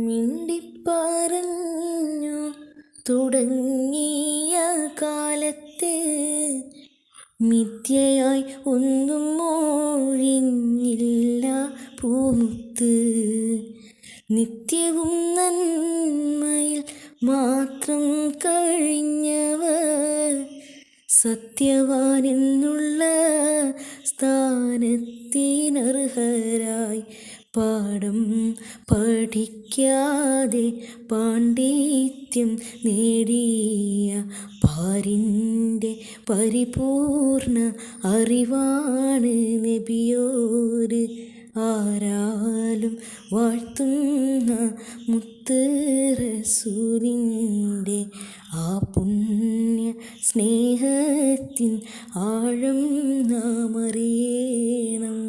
മിണ്ടിപ്പറഞ്ഞു തുടങ്ങിയ കാലത്ത് മിഥ്യയായി ഒന്നും മൊഴിഞ്ഞില്ല പൂമുത്ത്. നിത്യവും നന്മയിൽ മാത്രം കഴിഞ്ഞവർ സത്യവാനെന്നുള്ള സ്ഥാനത്തിനർഹരായി പാഠം പഠിക്കാതെ പാണ്ഡിത്യം നേടിയ പാരിൻ്റെ പരിപൂർണ അറിവാണ് നബിയോര്. ആരാലും വാഴ്ത്തുന്ന മുത്ത് റസൂലിൻ്റെ ആ പുണ്യ സ്നേഹത്തിൻ ആഴം നാം അറിയണം.